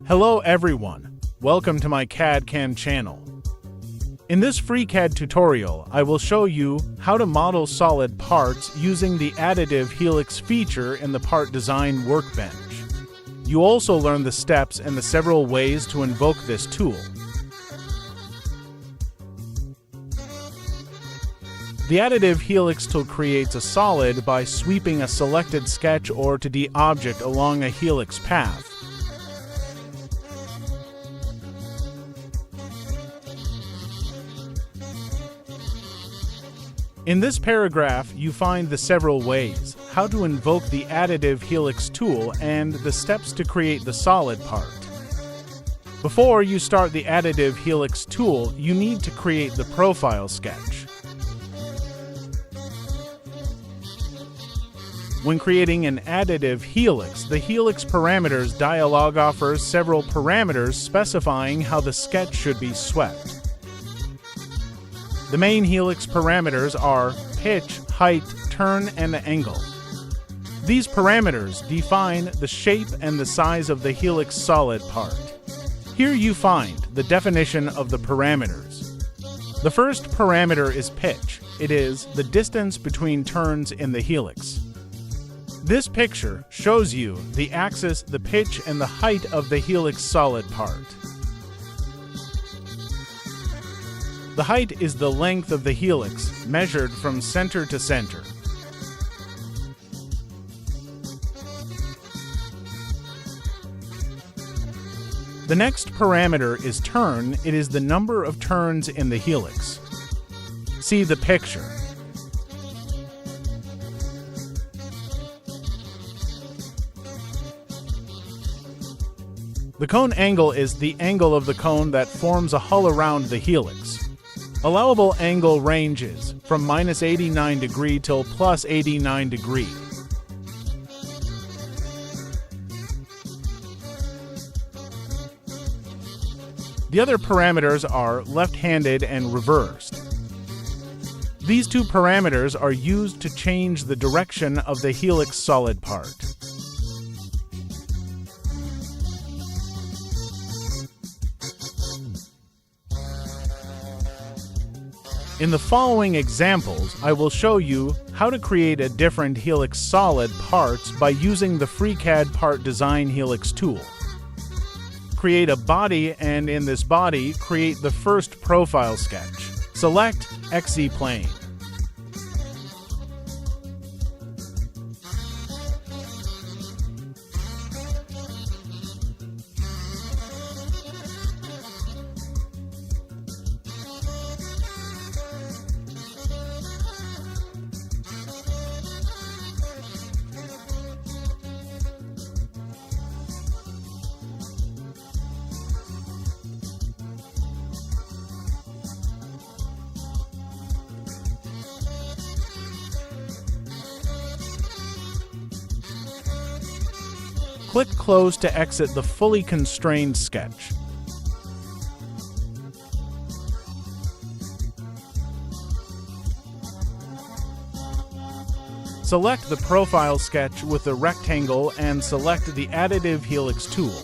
Hello everyone, welcome to my CAD/CAM channel. In this FreeCAD tutorial, I will show you how to model solid parts using the additive Helix feature in the Part Design workbench. You also learn the steps and the several ways to invoke this tool. The additive Helix tool creates a solid by sweeping a selected sketch or 2D object along a helix path. In this paragraph, you find the several ways how to invoke the additive Helix tool and the steps to create the solid part. Before you start the additive Helix tool, you need to create the profile sketch. When creating an additive Helix, the Helix parameters dialog offers several parameters specifying how the sketch should be swept. The main Helix parameters are pitch, height, turn, and angle. These parameters define the shape and the size of the Helix solid part. Here you find the definition of the parameters. The first parameter is pitch. It is the distance between turns in the Helix. This picture shows you the axis, the pitch, and the height of the Helix solid part. The height is the length of the helix, measured from center to center. The next parameter is turn. It is the number of turns in the helix. See the picture. The cone angle is the angle of the cone that forms a hull around the helix. Allowable angle ranges from -89 degree till +89 degree. The other parameters are left-handed and reversed. These two parameters are used to change the direction of the helix solid part. In the following examples, I will show you how to create a different Helix solid parts by using the FreeCAD Part Design Helix tool. Create a body, and in this body, create the first profile sketch. Select XZ plane. Click Close to exit the fully constrained sketch. Select the profile sketch with the rectangle and select the additive Helix tool.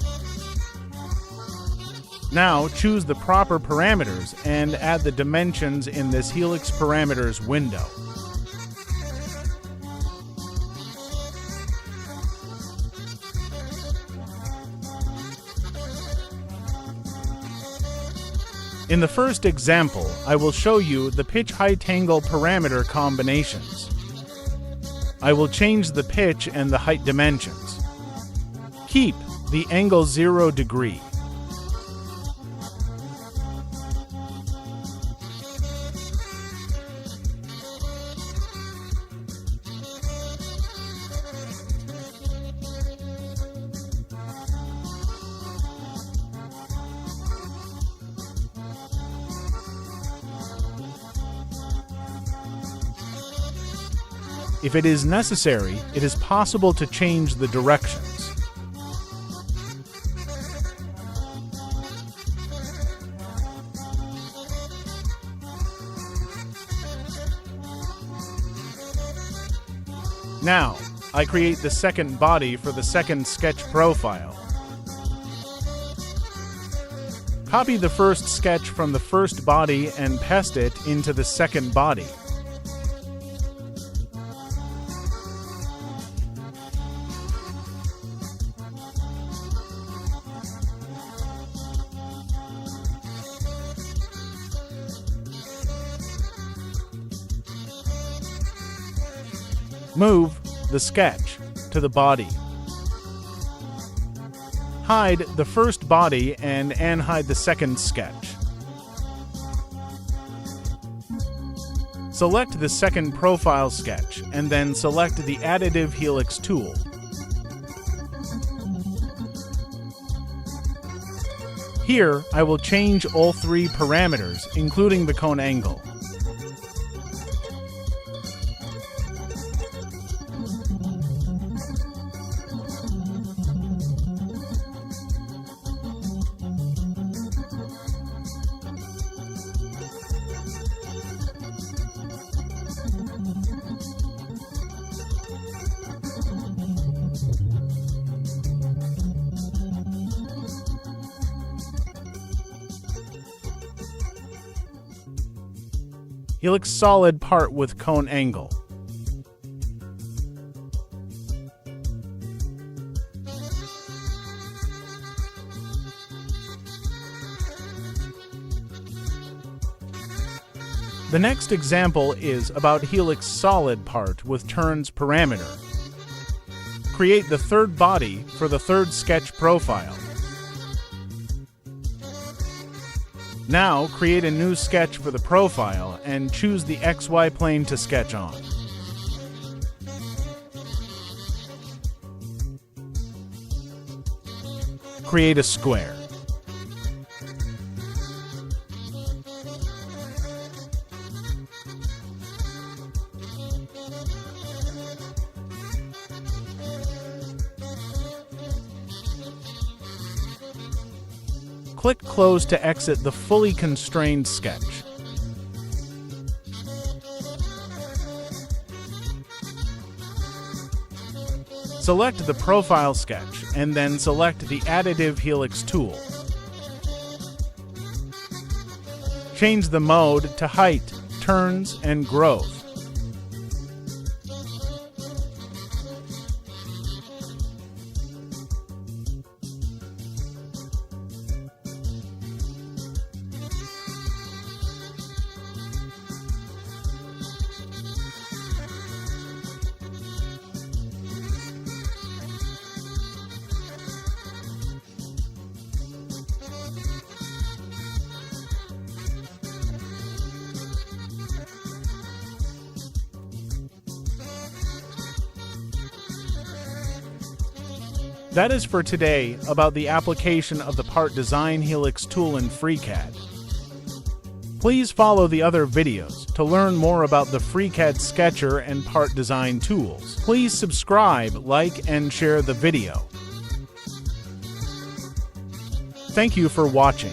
Now choose the proper parameters and add the dimensions in this Helix parameters window. In the first example, I will show you the pitch height angle parameter combinations. I will change the pitch and the height dimensions. Keep the angle 0 degree. If it is necessary, it is possible to change the directions. Now, I create the second body for the second sketch profile. Copy the first sketch from the first body and paste it into the second body. Move the sketch to the body. Hide the first body and unhide the second sketch. Select the second profile sketch and then select the Additive Helix tool. Here, I will change all three parameters, including the cone angle. Helix solid part with cone angle. The next example is about Helix solid part with turns parameter. Create the third body for the third sketch profile. Now, create a new sketch for the profile and choose the XY plane to sketch on. Create a square. Click Close to exit the fully constrained sketch. Select the profile sketch and then select the Additive Helix tool. Change the mode to height, turns, and growth. That is for today about the application of the Part Design Helix tool in FreeCAD. Please follow the other videos to learn more about the FreeCAD Sketcher and Part Design tools. Please subscribe, like, and share the video. Thank you for watching.